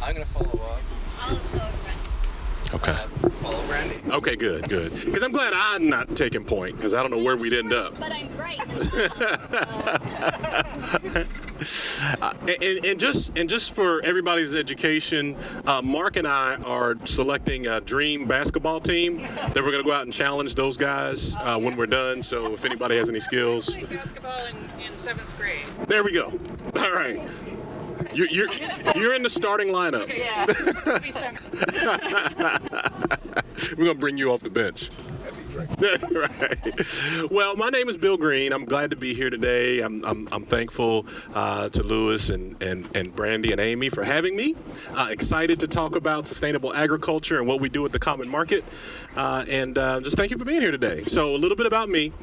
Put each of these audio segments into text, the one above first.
I'm going to follow up. I'll go run. Okay. Follow Brandy. Okay, good. Because I'm glad I'm not taking point, because I don't know where we'd end up. But I'm right. And just for everybody's education, Mark and I are selecting a dream basketball team that we're going to go out and challenge those guys when we're done. So if anybody has any skills. I played basketball in 7th grade. There we go. All right. You're in the starting lineup. Yeah. Be center. We're going to bring you off the bench. Right. Well, my name is Bill Green. I'm glad to be here today. I'm thankful to Lewis and Brandy and Amy for having me. Excited to talk about sustainable agriculture and what we do at the Common Market. And just thank you for being here today. So a little bit about me.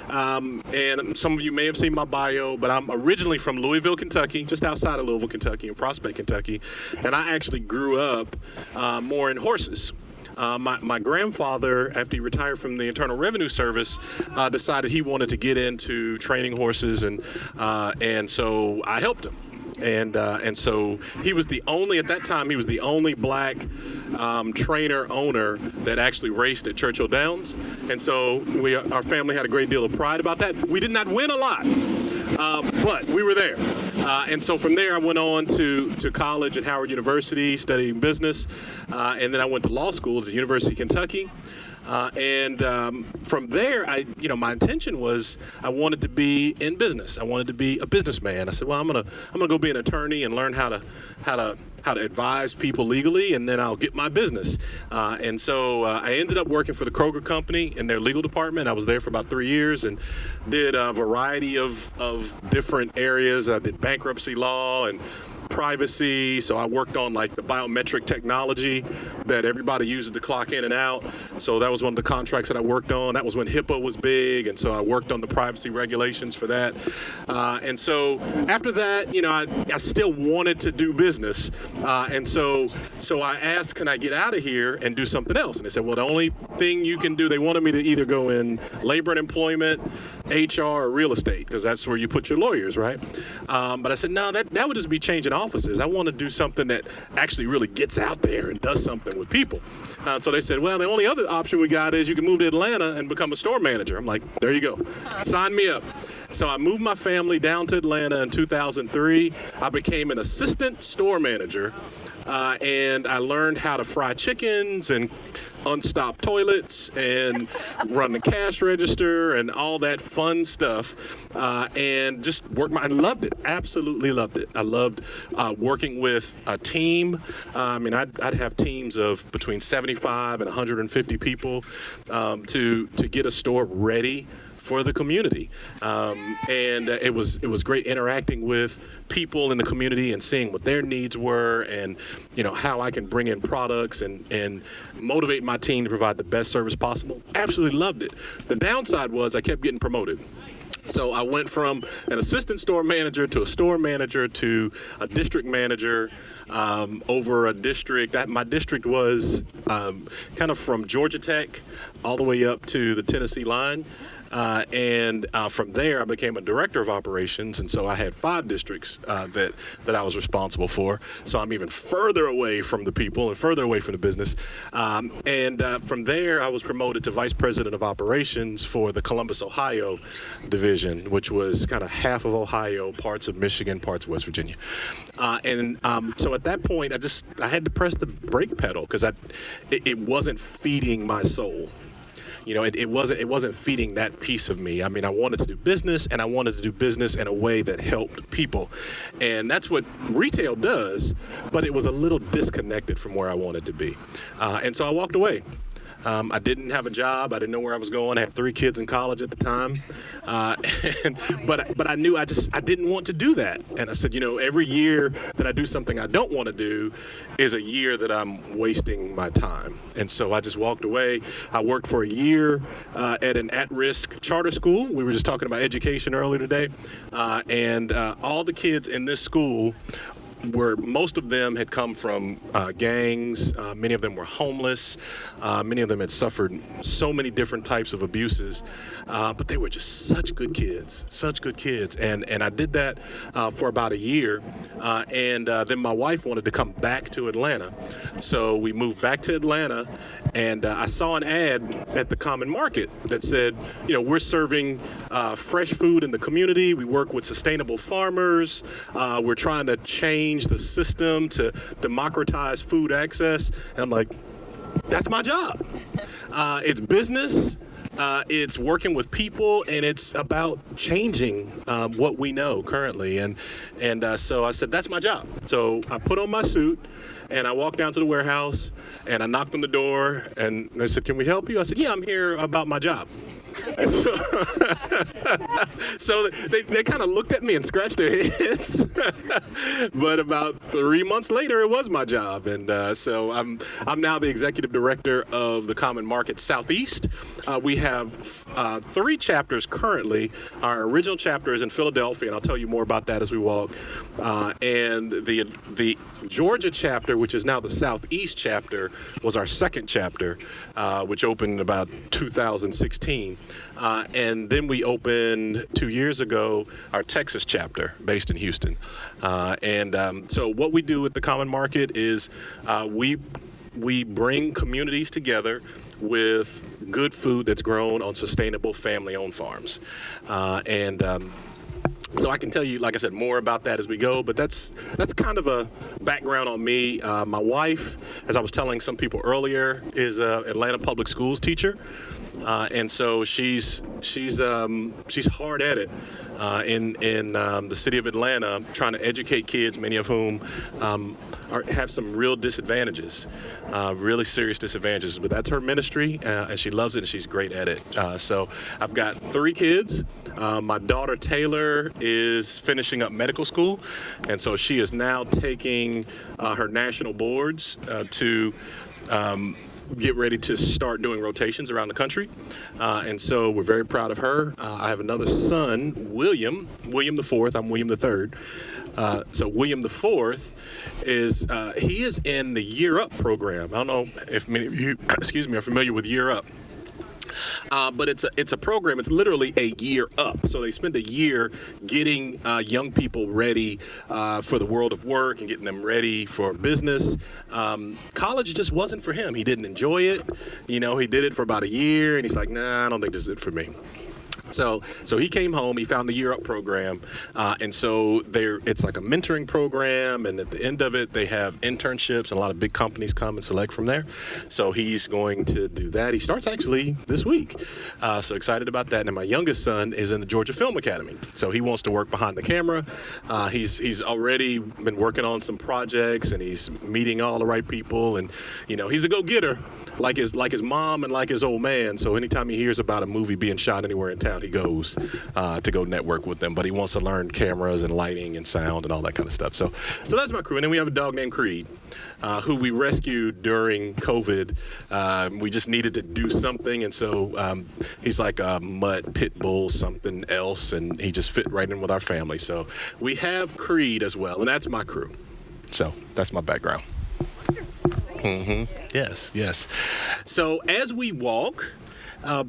And some of you may have seen my bio, but I'm originally from Louisville, Kentucky, just outside of Louisville, Kentucky, in Prospect, Kentucky. And I actually grew up more in horses. My grandfather, after he retired from the Internal Revenue Service, decided he wanted to get into training horses, and so I helped him. And so he was at that time, he was the only black trainer owner that actually raced at Churchill Downs. And so our family had a great deal of pride about that. We did not win a lot, but we were there. And so from there, I went on to college at Howard University, studying business. And then I went to law school at the University of Kentucky. From there, my intention was I wanted to be in business. I wanted to be a businessman. I said, well, I'm gonna go be an attorney and learn how to advise people legally, and then I'll get my business. And so I ended up working for the Kroger Company in their legal department. I was there for about 3 years and did a variety of different areas. I did bankruptcy law and privacy, so I worked on like the biometric technology that everybody uses to clock in and out. So that was one of the contracts that I worked on. That was when HIPAA was big, and so I worked on the privacy regulations for that. And so after that, I still wanted to do business, and so I asked, can I get out of here and do something else? And they said, well, the only thing you can do, they wanted me to either go in labor and employment, HR, or real estate, because that's where you put your lawyers, right? But I said, no, that would just be changing offices. I want to do something that actually really gets out there and does something with people. So they said, well, the only other option we got is you can move to Atlanta and become a store manager. I'm like, there you go. Sign me up. So I moved my family down to Atlanta in 2003. I became an assistant store manager, and I learned how to fry chickens and unstop toilets and run the cash register and all that fun stuff, and just I loved it, absolutely loved it. I loved working with a team. I'd have teams of between 75 and 150 people to get a store ready for the community, and it was great interacting with people in the community and seeing what their needs were, and how I can bring in products and motivate my team to provide the best service possible. Absolutely loved it. The downside was I kept getting promoted. So I went from an assistant store manager to a store manager to a district manager over a district. My district was kind of from Georgia Tech all the way up to the Tennessee line. And from there, I became a director of operations, and so I had 5 districts that I was responsible for. So I'm even further away from the people and further away from the business. From there, I was promoted to vice president of operations for the Columbus, Ohio division, which was kind of half of Ohio, parts of Michigan, parts of West Virginia. So at that point, I had to press the brake pedal because it wasn't feeding my soul. It wasn't feeding that piece of me. I wanted to do business, and I wanted to do business in a way that helped people. And that's what retail does, but it was a little disconnected from where I wanted to be. And so I walked away. I didn't have a job. I didn't know where I was going. I had 3 kids in college at the time. But I knew I didn't want to do that. And I said, every year that I do something I don't want to do is a year that I'm wasting my time. And so I just walked away. I worked for a year at an at-risk charter school. We were just talking about education earlier today. And all the kids in this school where most of them had come from gangs. Many of them were homeless. Many of them had suffered so many different types of abuses, but they were just such good kids. And I did that for about a year, and then my wife wanted to come back to Atlanta, so we moved back to Atlanta. And I saw an ad at the Common Market that said, we're serving fresh food in the community. We work with sustainable farmers. We're trying to change the system to democratize food access. And I'm like, that's my job. It's business. It's working with people, and it's about changing what we know currently. And so I said, that's my job. So I put on my suit, and I walked down to the warehouse, and I knocked on the door, and they said, can we help you? I said, yeah, I'm here about my job. And so they kind of looked at me and scratched their heads. But about 3 months later, it was my job. And so I'm now the executive director of the Common Market Southeast. We have 3 chapters currently. Our original chapter is in Philadelphia, and I'll tell you more about that as we walk. And the Georgia chapter, which is now the Southeast chapter, was our second chapter, which opened about 2016. And then we opened 2 years ago our Texas chapter based in Houston. So what we do at the Common Market is we bring communities together with good food that's grown on sustainable family-owned farms. So I can tell you, like I said, more about that as we go, but that's kind of a background on me. My wife, as I was telling some people earlier, is an Atlanta Public Schools teacher. And so she's hard at it in the city of Atlanta, trying to educate kids, many of whom have some real disadvantages, really serious disadvantages. But that's her ministry, and she loves it, and she's great at it. So I've got 3 kids. My daughter Taylor is finishing up medical school, and so she is now taking her national boards to get ready to start doing rotations around the country. And so we're very proud of her. I have another son, William the Fourth. I'm William the Third. So William the Fourth he is in the Year Up program. I don't know if many of you, are familiar with Year Up. But it's a program. It's literally a year up. So they spend a year getting young people ready for the world of work and getting them ready for business. College just wasn't for him. He didn't enjoy it. He did it for about a year, and he's like, nah, I don't think this is it for me. So he came home, he found the Year Up program, and so it's like a mentoring program, and at the end of it, they have internships, and a lot of big companies come and select from there. So he's going to do that. He starts actually this week, so excited about that. And my youngest son is in the Georgia Film Academy, so he wants to work behind the camera. He's already been working on some projects, and he's meeting all the right people, and he's a go-getter. Like his mom and like his old man. So anytime he hears about a movie being shot anywhere in town, he goes to go network with them. But he wants to learn cameras and lighting and sound and all that kind of stuff. So that's my crew. And then we have a dog named Creed, who we rescued during COVID. We just needed to do something, and so he's like a mutt pit bull, something else, and he just fit right in with our family. So we have Creed as well, and that's my crew. So that's my background. Mm-hmm. Yes. So as we walk,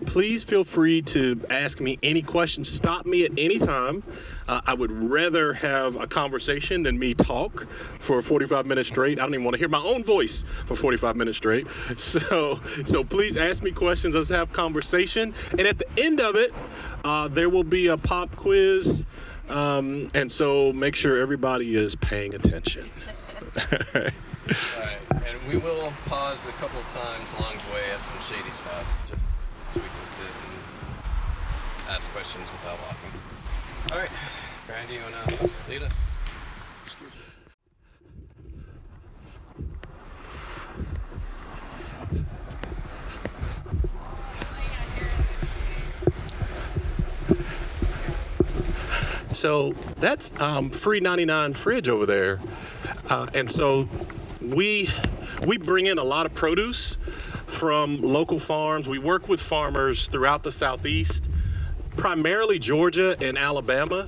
please feel free to ask me any questions. Stop me at any time. I would rather have a conversation than me talk for 45 minutes straight. I don't even want to hear my own voice for 45 minutes straight. So please ask me questions. Let's have conversation. And at the end of it, there will be a pop quiz. And so make sure everybody is paying attention. All right, and we will pause a couple times along the way at some shady spots, just so we can sit and ask questions without walking. All right, Brandy, you want to lead us? So that's free 99 fridge over there, and so we bring in a lot of produce from local farms. We work with farmers throughout the Southeast, primarily Georgia and Alabama.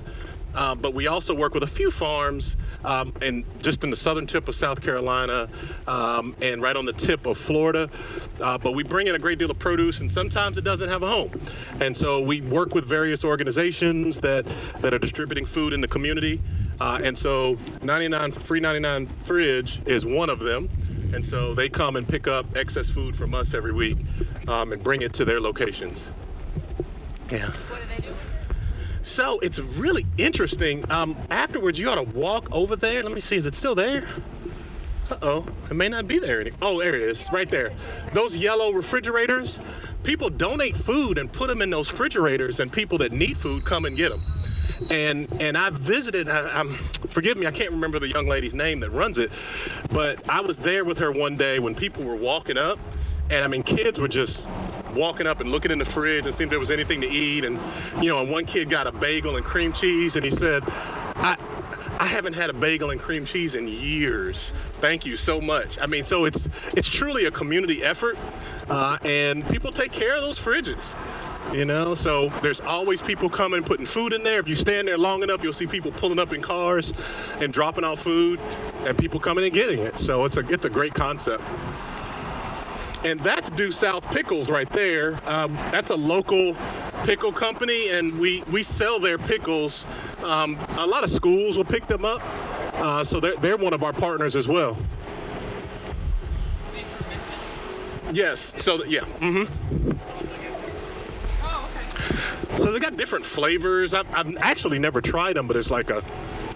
but we also work with a few farms and just in the southern tip of South Carolina and right on the tip of Florida. But we bring in a great deal of produce, and sometimes it doesn't have a home. And so we work with various organizations that are distributing food in the community. And so free 99 Fridge is one of them. And so they come and pick up excess food from us every week and bring it to their locations. Yeah. What do they do with it? So it's really interesting. Afterwards, you ought to walk over there. Let me see, is it still there? Uh-oh, it may not be there anymore. Oh, there it is, right there. Those yellow refrigerators, people donate food and put them in those refrigerators, and people that need food come and get them. And I visited, forgive me, I can't remember the young lady's name that runs it, but I was there with her one day when people were walking up, and I mean, kids were just walking up and looking in the fridge and seeing if there was anything to eat. And, you know, and one kid got a bagel and cream cheese, and he said, I haven't had a bagel and cream cheese in years. Thank you so much. I mean, so it's truly a community effort, and people take care of those fridges. You know, so there's always people coming, putting food in there. If you stand there long enough, you'll see people pulling up in cars and dropping off food, and people coming and getting it. So it's a great concept. And that's Due South Pickles right there. That's a local pickle company, and we sell their pickles. A lot of schools will pick them up, so they're one of our partners as well. Yes. So yeah. Mm-hmm. So they got different flavors. I've actually never tried them, but it's like a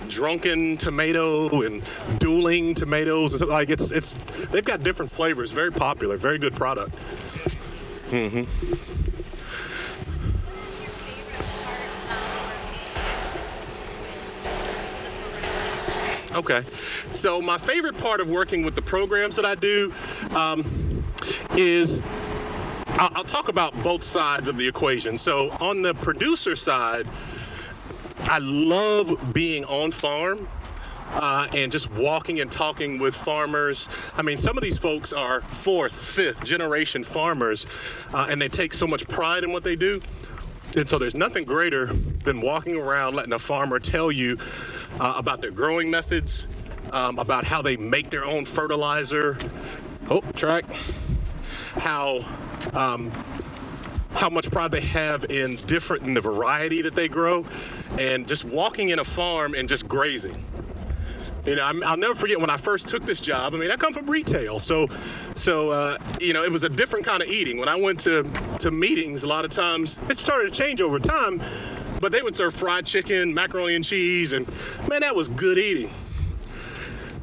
drunken tomato and dueling tomatoes. It's like it's they've got different flavors. Very popular. Very good product. Mm-hmm. What's your favorite part of working with the program? Okay. So my favorite part of working with the programs that I do is I'll talk about both sides of the equation. So on the producer side, I love being on farm and just walking and talking with farmers. I mean, some of these folks are 4th, 5th generation farmers, and they take so much pride in what they do. And so there's nothing greater than walking around letting a farmer tell you about their growing methods, about how they make their own fertilizer. Oh, track. How much pride they have in the variety that they grow, and just walking in a farm and just grazing. You know, I'll never forget when I first took this job. I mean, I come from retail, so you know, it was a different kind of eating. When I went to meetings, a lot of times it started to change over time, but they would serve fried chicken, macaroni and cheese, and man, that was good eating.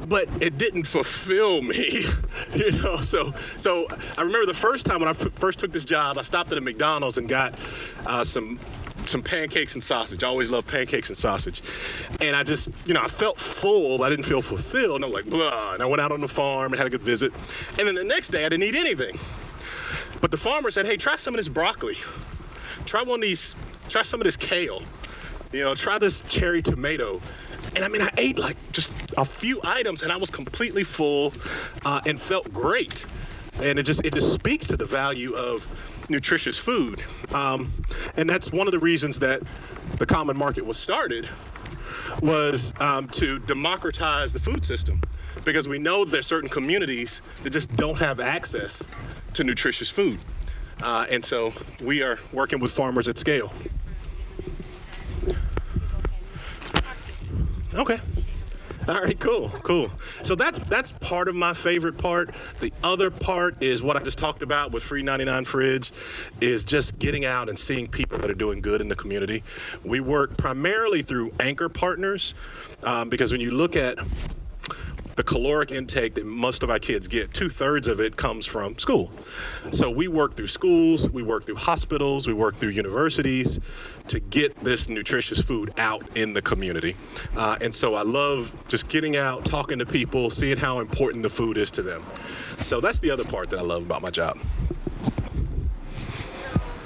But it didn't fulfill me, you know. So I remember the first time when I first took this job, I stopped at a McDonald's and got some pancakes and sausage. I always loved pancakes and sausage, and I just, you know, I felt full, but I didn't feel fulfilled. And I was like, blah. And I went out on the farm and had a good visit. And then the next day, I didn't eat anything. But the farmer said, hey, try some of this broccoli. Try some of this kale. You know, try this cherry tomato. And I mean, I ate like just a few items, and I was completely full and felt great. And it just speaks to the value of nutritious food. And that's one of the reasons that the Common Market was started, was to democratize the food system, because we know there's certain communities that just don't have access to nutritious food. And so we are working with farmers at scale. Okay. All right, cool. So that's part of my favorite part. The other part is what I just talked about with Free 99 Fridge, is just getting out and seeing people that are doing good in the community. We work primarily through anchor partners, because when you look at the caloric intake that most of our kids get, 2/3 of it comes from school. So we work through schools, we work through hospitals, we work through universities to get this nutritious food out in the community. And so I love just getting out, talking to people, seeing how important the food is to them. So that's the other part that I love about my job. So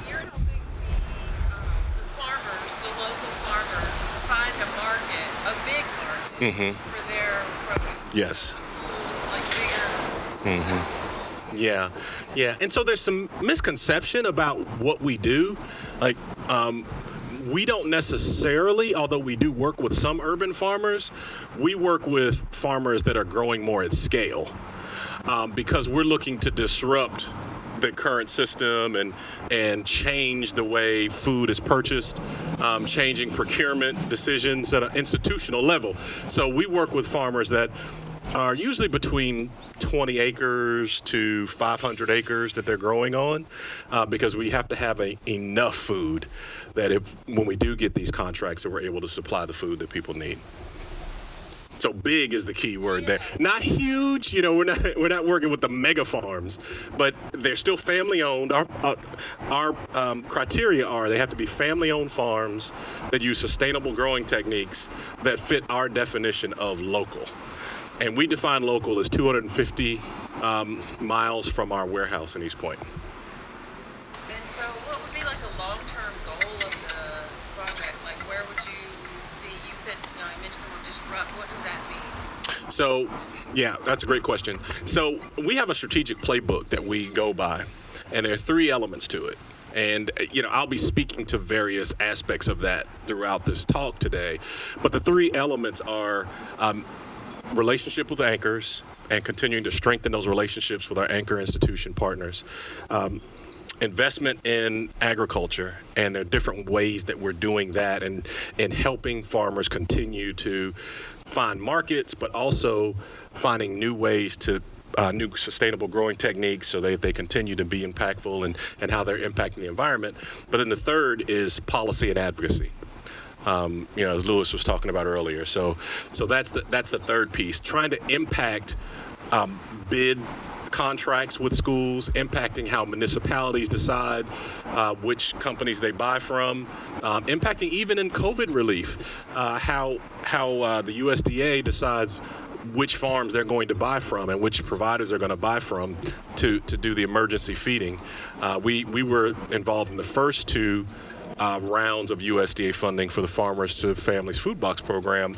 you're helping the farmers, the local farmers, find a market, a big market for their produce. Yes. Schools, like bigger. That's cool. Yeah. And so there's some misconception about what we do. Like, We don't necessarily, although we do work with some urban farmers, we work with farmers that are growing more at scale, because we're looking to disrupt the current system and change the way food is purchased, changing procurement decisions at an institutional level. So we work with farmers that are usually between 20 acres to 500 acres that they're growing on, because we have to have enough food that when we do get these contracts, that we're able to supply the food that people need. So big is the key word there. Not huge, we're not working with the mega farms, but they're still family owned. Our criteria are they have to be family owned farms that use sustainable growing techniques that fit our definition of local. And we define local as 250 miles from our warehouse in East Point. And so what would be like the long-term goal of the project? Like where would you see, you said, you mentioned the word disrupt, what does that mean? So, yeah, that's a great question. So we have a strategic playbook that we go by, and there are 3 elements to it. And, I'll be speaking to various aspects of that throughout this talk today. But the 3 elements are relationship with anchors and continuing to strengthen those relationships with our anchor institution partners. Investment in agriculture, and there are different ways that we're doing that and helping farmers continue to find markets, but also finding new ways to new sustainable growing techniques so they continue to be impactful and how they're impacting the environment. But then the third is policy and advocacy. As Lewis was talking about earlier. So that's the third piece, trying to impact bid contracts with schools, impacting how municipalities decide which companies they buy from, impacting even in COVID relief, how the USDA decides which farms they're going to buy from and which providers they're going to buy from to do the emergency feeding. We were involved in the first 2 rounds of USDA funding for the Farmers to Families Food Box program.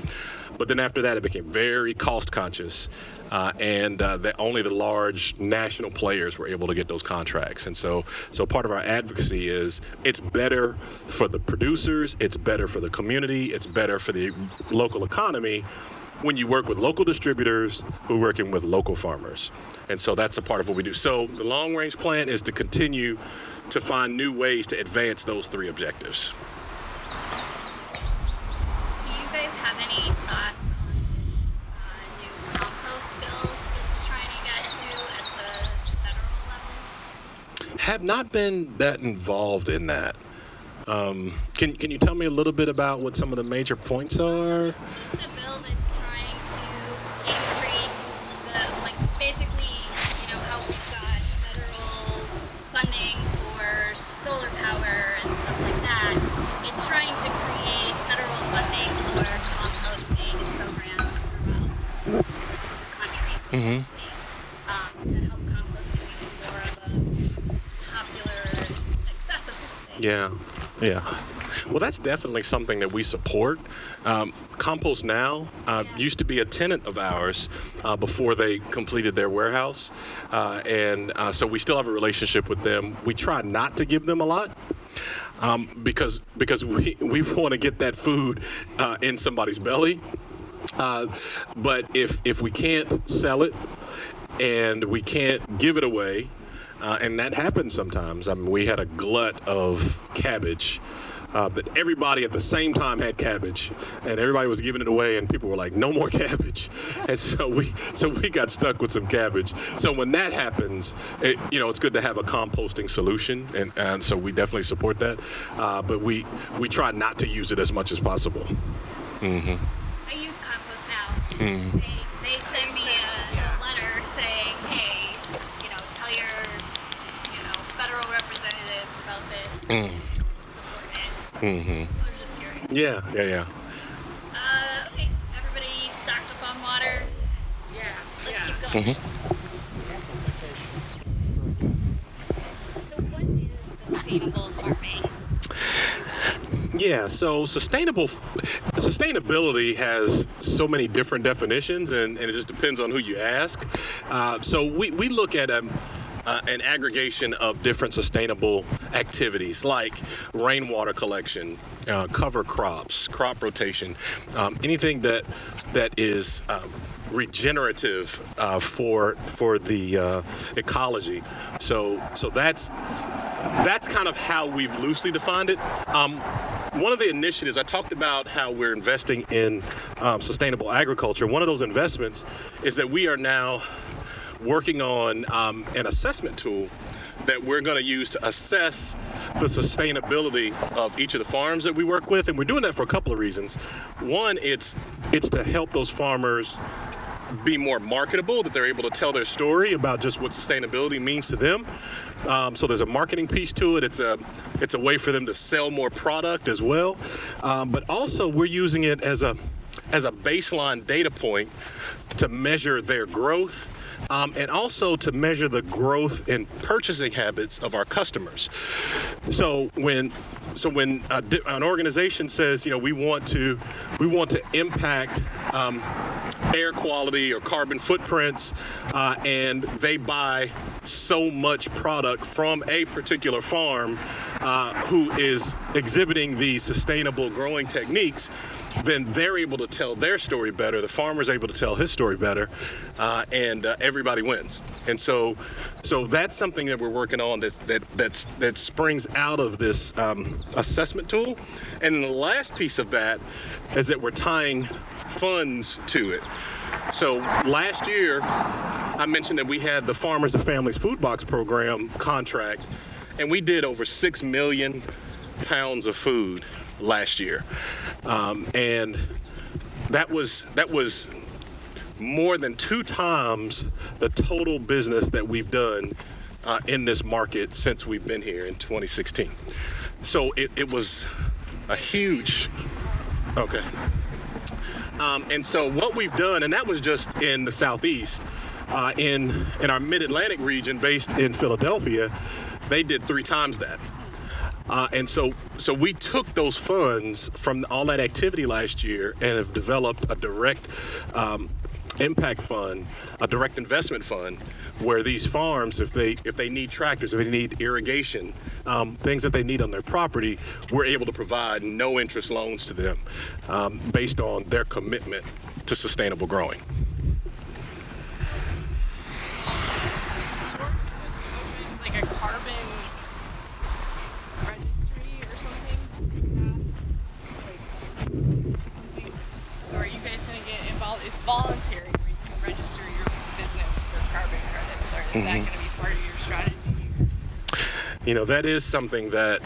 But then after that, it became very cost conscious, and only the large national players were able to get those contracts. And so part of our advocacy is it's better for the producers, it's better for the community, it's better for the local economy when you work with local distributors who are working with local farmers. And so that's a part of what we do. So the long range plan is to continue to find new ways to advance those 3 objectives. Do you guys have any thoughts on this new compost bill that's trying to get through at the federal level? Have not been that involved in that. Can you tell me a little bit about what some of the major points are? It's just a bill that's trying to increase basically, how we've got federal funding for solar power and stuff like that. It's trying to create federal funding for composting programs throughout the country. To help composting become more of a popular and accessible thing. Yeah. Well, that's definitely something that we support. Compost Now used to be a tenant of ours before they completed their warehouse. So we still have a relationship with them. We try not to give them a lot because we want to get that food in somebody's belly. But if we can't sell it and we can't give it away, and that happens sometimes. I mean, we had a glut of cabbage that everybody at the same time had cabbage, and everybody was giving it away, and people were like, "No more cabbage," and so we got stuck with some cabbage. So when that happens, it's good to have a composting solution, and so we definitely support that. But we try not to use it as much as possible. I use Compost Now. They send me a letter saying, "Hey, tell your federal representatives about this." Support it. I was just curious. Yeah. Okay, everybody stocked up on water. Let's keep going. So what is sustainable farming? Yeah, so sustainability has so many different definitions, and it just depends on who you ask. So we look at an aggregation of different sustainable activities like rainwater collection, cover crops, crop rotation, anything that is regenerative for the ecology. So that's kind of how we've loosely defined it. One of the initiatives, I talked about how we're investing in sustainable agriculture. One of those investments is that we are now working on an assessment tool that we're going to use to assess the sustainability of each of the farms that we work with. And we're doing that for a couple of reasons. One, it's to help those farmers be more marketable, that they're able to tell their story about just what sustainability means to them. So there's a marketing piece to it. It's a way for them to sell more product as well. But also we're using it as a baseline data point to measure their growth, and also to measure the growth in purchasing habits of our customers. So when an organization says, we want to impact air quality or carbon footprints, and they buy so much product from a particular farm who is exhibiting these sustainable growing techniques, then they're able to tell their story better, the farmer's able to tell his story better, and everybody wins. And so that's something that we're working on that springs out of this assessment tool. And then the last piece of that is that we're tying funds to it. So last year, I mentioned that we had the Farmers to Families Food Box Program contract, and we did over 6 million pounds of food last year. And that was more than 2 times the total business that we've done in this market since we've been here in 2016. So it was a huge, okay. And so what we've done, and that was just in the Southeast, in our Mid-Atlantic region based in Philadelphia, they did 3 times that. And so we took those funds from all that activity last year and have developed a direct impact fund, a direct investment fund, where these farms, if they need tractors, if they need irrigation, things that they need on their property, we're able to provide no interest loans to them based on their commitment to sustainable growing. Like a carbon registry or something? So are you guys going to get involved? It's voluntary where you can register your business for carbon credits. Or is that going to be part of your strategy? That is something that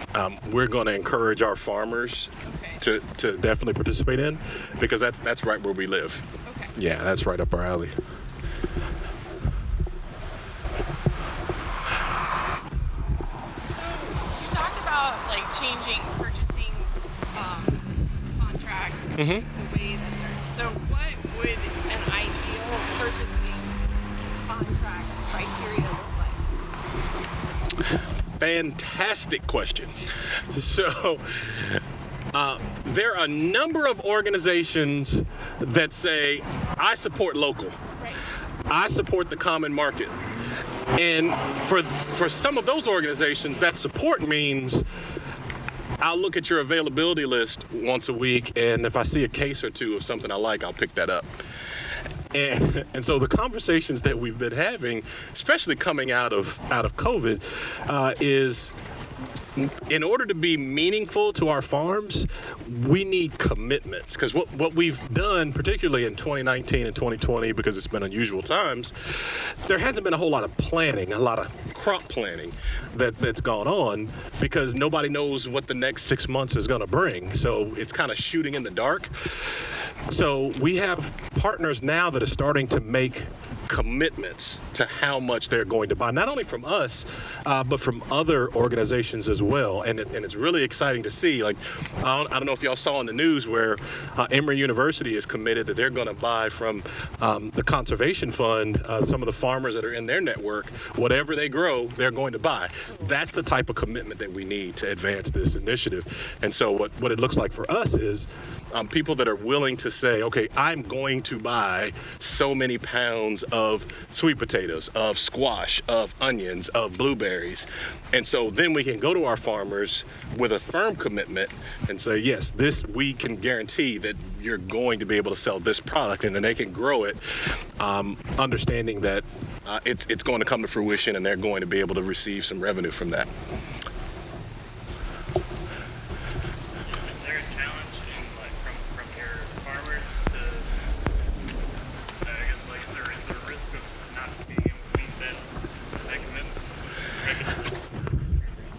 we're going to encourage our farmers to definitely participate in, because that's right where we live. Okay. Yeah, that's right up our alley. So you talked about like changing purchasing contracts the way that they're. So what would an ideal purchasing contract criteria look like? Fantastic question. So there are a number of organizations that say, I support local. Right. I support the common market. And for some of those organizations, that support means I'll look at your availability list once a week, and if I see a case or two of something I like, I'll pick that up. And so the conversations that we've been having, especially coming out of COVID, is in order to be meaningful to our farms, we need commitments. Because what we've done, particularly in 2019 and 2020, because it's been unusual times, there hasn't been a whole lot of planning, a lot of crop planning that's gone on, because nobody knows what the next 6 months is going to bring. So it's kind of shooting in the dark. So we have partners now that are starting to make commitments to how much they're going to buy, not only from us, but from other organizations as well. And it's really exciting to see. Like, I don't know if y'all saw in the news where Emory University is committed that they're going to buy from the Conservation Fund, some of the farmers that are in their network, whatever they grow, they're going to buy. That's the type of commitment that we need to advance this initiative. And so what it looks like for us is people that are willing to to say, okay, I'm going to buy so many pounds of sweet potatoes, of squash, of onions, of blueberries. And so then we can go to our farmers with a firm commitment and say, yes, this, we can guarantee that you're going to be able to sell this product, and then they can grow it, understanding that it's going to come to fruition and they're going to be able to receive some revenue from that. Is there a challenge in, like, from your farmers to, I guess, like, is there a risk of not being able to meet that commitment?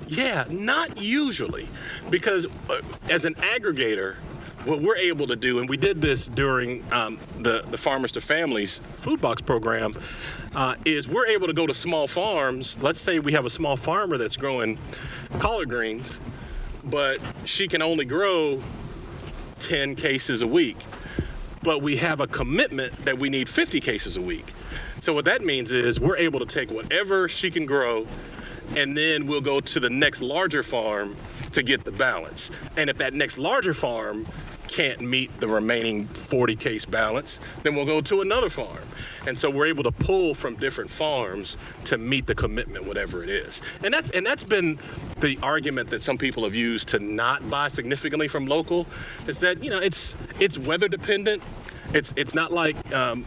Yeah, not usually, because as an aggregator, what we're able to do, and we did this during the Farmers to Families food box program, is we're able to go to small farms. Let's say we have a small farmer that's growing collard greens, but she can only grow 10 cases a week. But we have a commitment that we need 50 cases a week. So what that means is we're able to take whatever she can grow, and then we'll go to the next larger farm to get the balance. And if that next larger farm can't meet the remaining 40 case balance, then we'll go to another farm. And so we're able to pull from different farms to meet the commitment, whatever it is. And that's been the argument that some people have used to not buy significantly from local, is that, you know, it's weather dependent. It's not like buying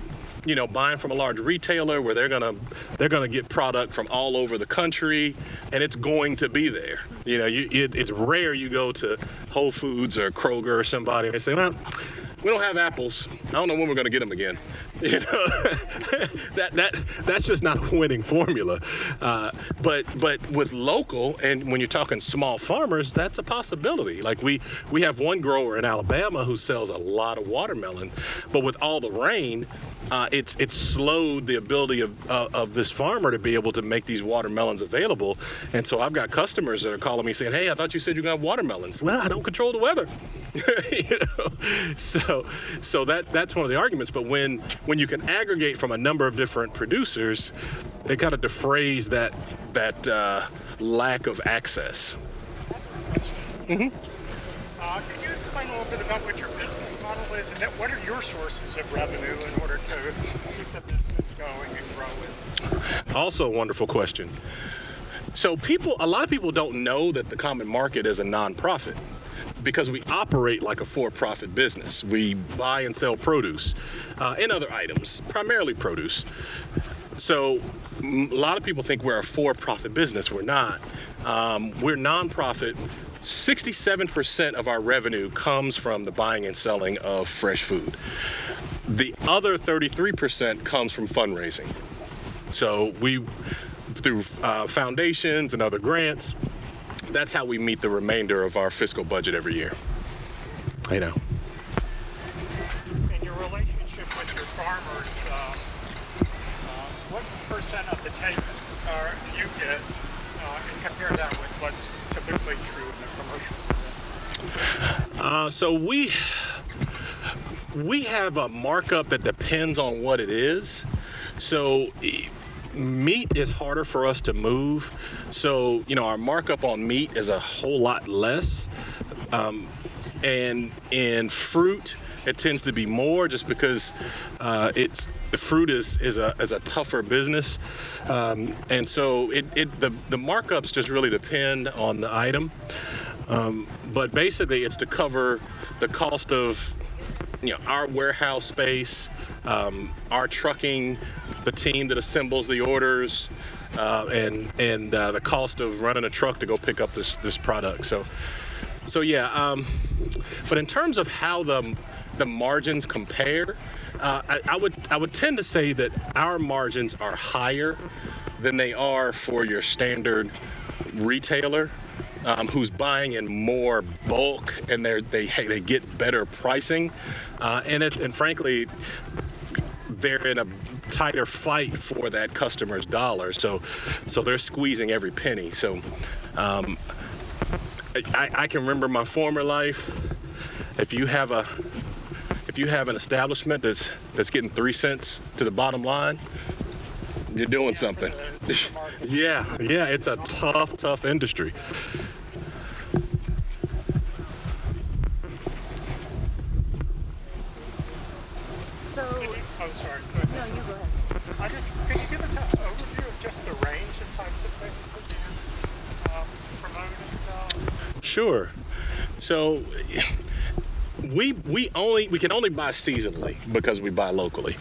from a large retailer where they're gonna get product from all over the country, and it's going to be there. You know, it's rare you go to Whole Foods or Kroger or somebody and they say, well, we don't have apples. I don't know when we're gonna get them again. You know, that's just not a winning formula. But with local, and when you're talking small farmers, that's a possibility. Like we have one grower in Alabama who sells a lot of watermelon, but with all the rain, it's slowed the ability of this farmer to be able to make these watermelons available. And so I've got customers that are calling me saying, hey, I thought you said you're gonna have watermelons. Well, I don't control the weather. You know? So that's one of the arguments. But when you can aggregate from a number of different producers, it kind of defrays that lack of access. Can you explain a little bit about what your business model is, and what are your sources of revenue in order to keep the business going and growing? Also a wonderful question. So a lot of people don't know that the Common Market is a nonprofit, because we operate like a for-profit business. We buy and sell produce and other items, primarily produce. So a lot of people think we're a for-profit business. We're not. We're nonprofit. 67% of our revenue comes from the buying and selling of fresh food. The other 33% comes from fundraising. So through foundations and other grants, that's how we meet the remainder of our fiscal budget every year. I know. In your relationship with your farmers, what percent of the take you get, and compare that with what's typically true in the commercial? So we have a markup that depends on what it is. So meat is harder for us to move. So, you know, our markup on meat is a whole lot less. And in fruit, it tends to be more, just because fruit is a tougher business. And so the markups just really depend on the item. But basically it's to cover the cost of, you know, our warehouse space, our trucking, the team that assembles the orders, and the cost of running a truck to go pick up this product. So yeah. But in terms of how the margins compare, I would tend to say that our margins are higher than they are for your standard retailer, who's buying in more bulk, and they get better pricing, and frankly, they're in a tighter fight for that customer's dollar, so they're squeezing every penny. So I can remember my former life. If you have an establishment that's getting 3 cents to the bottom line, you're doing something. Yeah, it's a tough industry. sure. So we can only buy seasonally because we buy locally.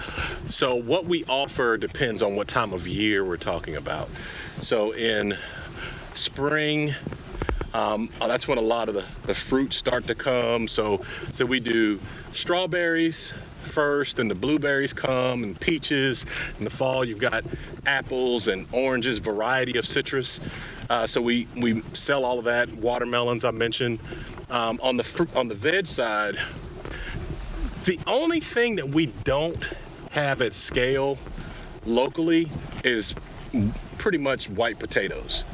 So what we offer depends on what time of year we're talking about. So in spring, that's when a lot of the fruits start to come. So we do strawberries first, and the blueberries come, and peaches. In the fall, you've got apples and oranges, variety of citrus. So we sell all of that. Watermelons, I mentioned. On the veg side, the only thing that we don't have at scale locally is pretty much white potatoes.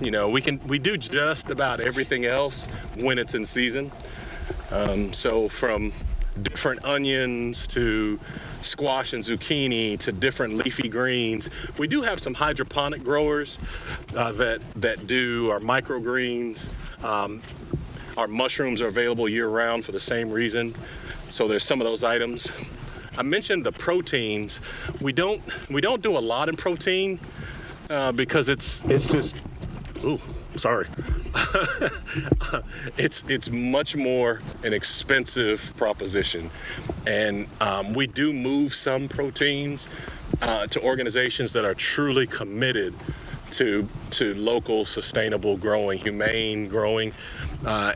We do just about everything else when it's in season. So from different onions to squash and zucchini to different leafy greens. We do have some hydroponic growers that do our microgreens. Our mushrooms are available year-round for the same reason. So there's some of those items. I mentioned the proteins. We don't do a lot in protein because it's just. Ooh, sorry. It's much more an expensive proposition, and we do move some proteins to organizations that are truly committed to local, sustainable growing, humane growing,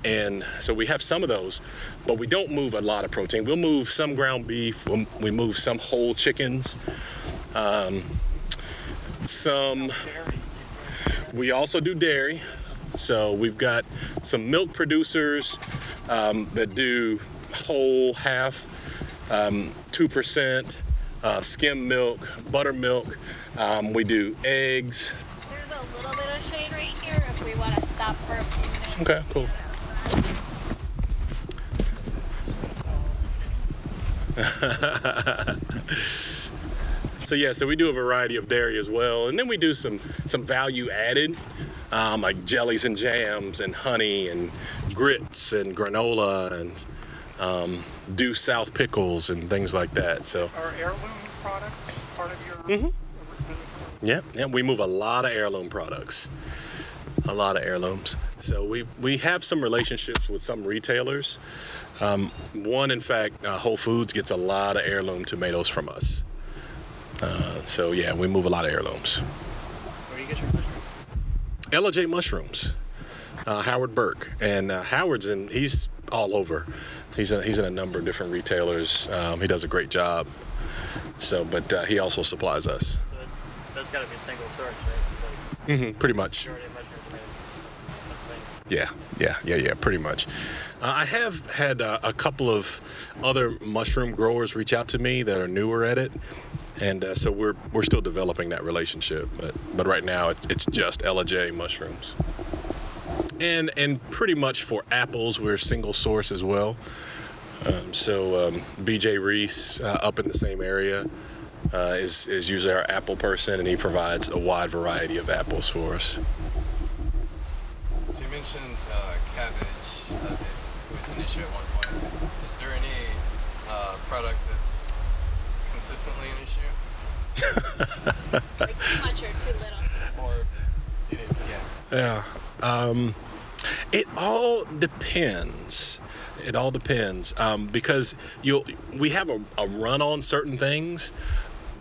and so we have some of those, but we don't move a lot of protein. We'll move some ground beef. We move some whole chickens. We also do dairy. So we've got some milk producers that do whole, half, 2%, skim milk, buttermilk. We do eggs. There's a little bit of shade right here if we want to stop for a few minutes. Okay, cool. So we do a variety of dairy as well, and then we do some value added, like jellies and jams and honey and grits and granola and due south pickles and things like that. So Are heirloom products part of your? yeah, we move a lot of heirloom products, a lot of heirlooms. So we have some relationships with some retailers. One, in fact, Whole Foods gets a lot of heirloom tomatoes from us. So yeah, we move a lot of heirlooms. Where do you get your mushrooms? LJ Mushrooms, Howard Burke, and he's all over. He's in a number of different retailers. He does a great job. So, but he also supplies us. So that's got to be a single source, right? It's like Pretty much. majority of mushrooms are made in Pennsylvania. Yeah, pretty much. I have had a couple of other mushroom growers reach out to me that are newer at it. And so we're still developing that relationship, but right now it's just Ella mushrooms. And pretty much for apples, we're single source as well. So BJ Reese up in the same area is usually our apple person, and he provides a wide variety of apples for us. So you mentioned cabbage. It was an issue at one point. Is there any product that's consistently an issue? Like too much or too little. Or, yeah. Yeah. It all depends. Because we have a run on certain things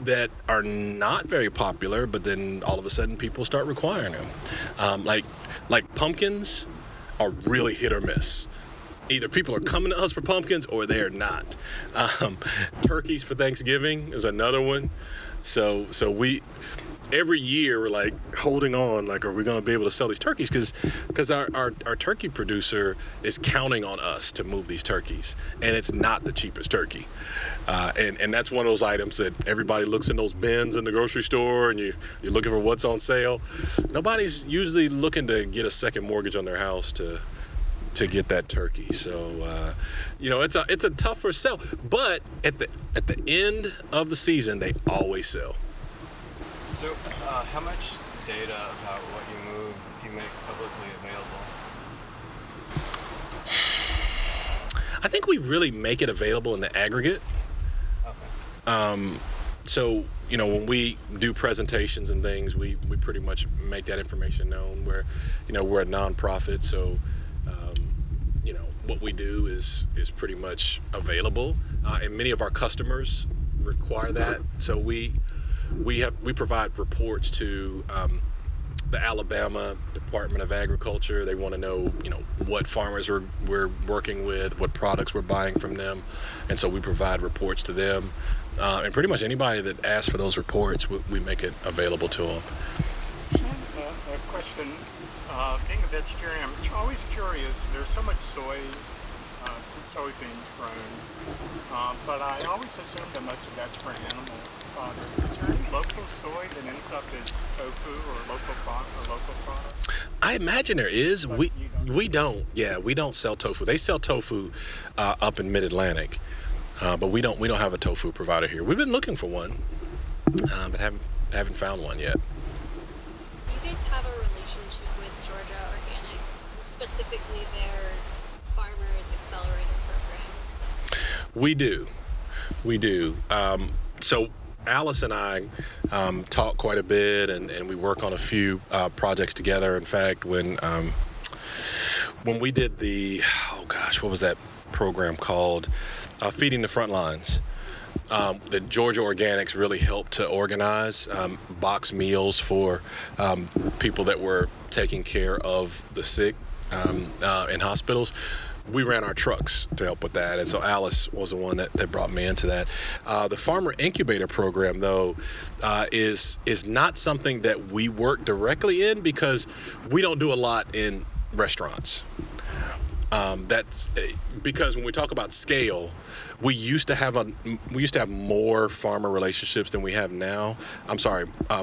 that are not very popular, but then all of a sudden people start requiring them. Like pumpkins are really hit or miss. Either people are coming to us for pumpkins or they're not. Turkeys for Thanksgiving is another one. So we every year we're like holding on, like, are we going to be able to sell these turkeys? Because our turkey producer is counting on us to move these turkeys, and it's not the cheapest turkey. And that's one of those items that everybody looks in those bins in the grocery store, and you're looking for what's on sale. Nobody's usually looking to get a second mortgage on their house to get that turkey. So it's a tougher sell, but at the end of the season they always sell. So how much data about what you move do you make publicly available? I think we really make it available in the aggregate. Okay. So, when we do presentations and things, we pretty much make that information known. We're a nonprofit, so what we do is pretty much available, and many of our customers require that. So we provide reports to the Alabama Department of Agriculture. They want to know, what farmers we're working with, what products we're buying from them, and so we provide reports to them. And pretty much anybody that asks for those reports, we make it available to them. A question. Being a vegetarian, I'm always curious. There's so much soybeans grown, but I always assume that most of that's for animal fodder. Is there any local soy that ends up as tofu or local product? I imagine there is. But We you don't. we don't sell tofu. They sell tofu up in Mid-Atlantic, but we don't have a tofu provider here. We've been looking for one, but haven't found one yet. Do you guys have a relationship with Georgia Organics, specifically their Farmers Accelerator program? We do. So Alice and I talk quite a bit, and we work on a few projects together. In fact, when we did what was that program called? Feeding the Front Lines. The Georgia Organics really helped to organize box meals for people that were taking care of the sick in hospitals. We ran our trucks to help with that, and so Alice was the one that brought me into that. The Farmer Incubator Program, though, is not something that we work directly in because we don't do a lot in restaurants. That's because when we talk about scale, we used to have more farmer relationships than we have now.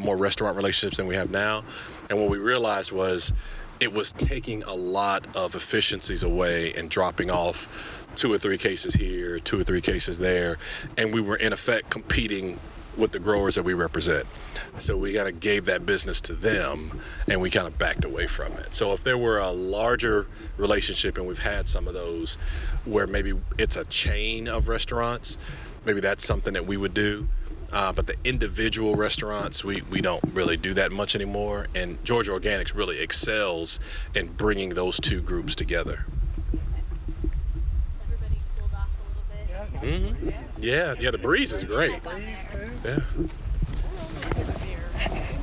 More restaurant relationships than we have now. And what we realized was it was taking a lot of efficiencies away and dropping off 2 or 3 cases here, 2 or 3 cases there, and we were in effect competing with the growers that we represent. So we kind of gave that business to them, and we kind of backed away from it. So if there were a larger relationship, and we've had some of those where maybe it's a chain of restaurants, maybe that's something that we would do. But the individual restaurants, we don't really do that much anymore. And Georgia Organics really excels in bringing those two groups together. Everybody cooled off a little bit. Yeah, Yeah, the breeze is great. Yeah.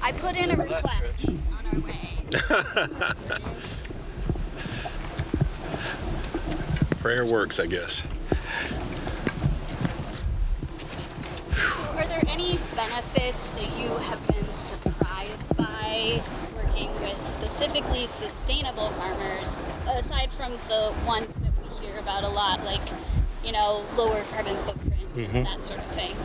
I put in a request on our way. Prayer works, I guess. So are there any benefits that you have been surprised by working with specifically sustainable farmers, aside from the ones that we hear about a lot, like, lower carbon footprints and that sort of thing?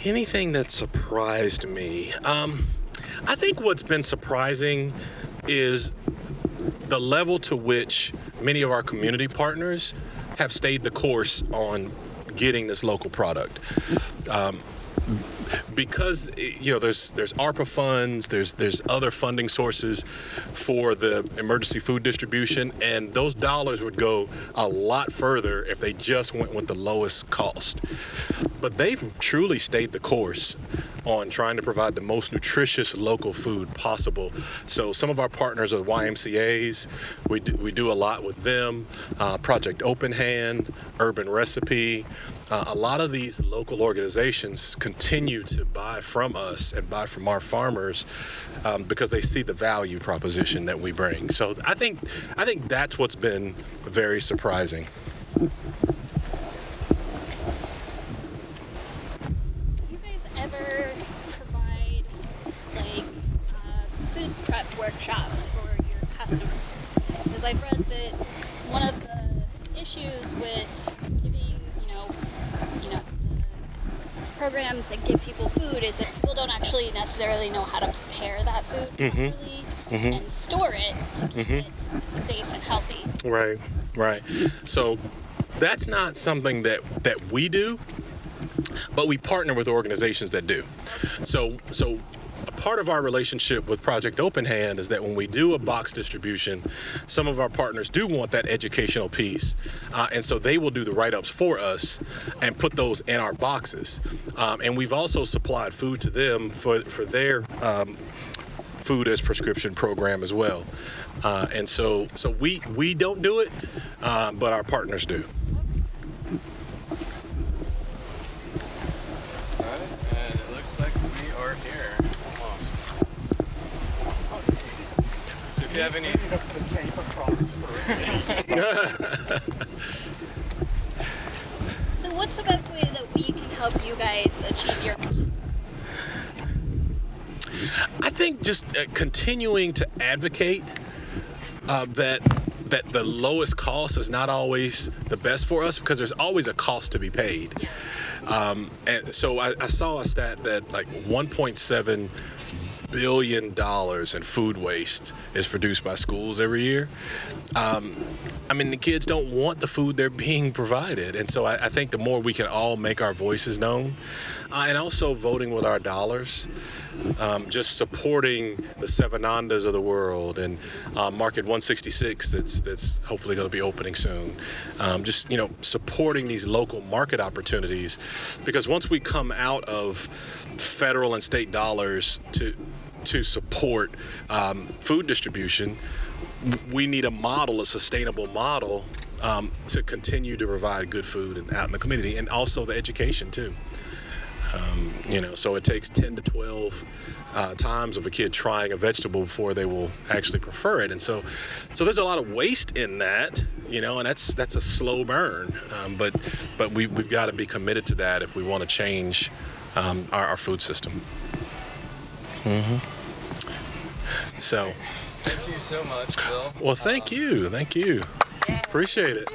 Anything that surprised me? I think what's been surprising is the level to which many of our community partners have stayed the course on getting this local product. Because there's ARPA funds, there's other funding sources for the emergency food distribution, and those dollars would go a lot further if they just went with the lowest cost. But they've truly stayed the course on trying to provide the most nutritious local food possible. So some of our partners are YMCAs. We do a lot with them. Project Open Hand, Urban Recipe. A lot of these local organizations continue to buy from us and buy from our farmers because they see the value proposition that we bring. So I think that's what's been very surprising. Do you guys ever provide food prep workshops for your customers? Because I've read that one of the issues with giving, the programs that give people food is that people don't actually necessarily know how to prepare that food properly and store it to keep it safe and healthy. Right. So that's not something that we do, but we partner with organizations that do. So part of our relationship with Project Open Hand is that when we do a box distribution, some of our partners do want that educational piece. And so they will do the write-ups for us and put those in our boxes. And we've also supplied food to them for their food as prescription program as well. And so we don't do it, but our partners do. All right, and it looks like we are here almost. So if you have any, So what's the best way that we can help you guys achieve your mission? I think just continuing to advocate that the lowest cost is not always the best for us, because there's always a cost to be paid. And so I saw a stat that like $1.7 billion in food waste is produced by schools every year. I mean, the kids don't want the food they're being provided. And so I think the more we can all make our voices known, and also voting with our dollars, just supporting the Seven Andas of the world and Market 166 that's hopefully going to be opening soon. Just, supporting these local market opportunities, because once we come out of federal and state dollars to support food distribution, we need a sustainable model to continue to provide good food and out in the community, and also the education too. So it takes 10 to 12 times of a kid trying a vegetable before they will actually prefer it. And so there's a lot of waste in that, and that's a slow burn. But we've got to be committed to that if we want to change our food system. Mm-hmm. So. thank you so much, Bill. Well, thank you. Appreciate it.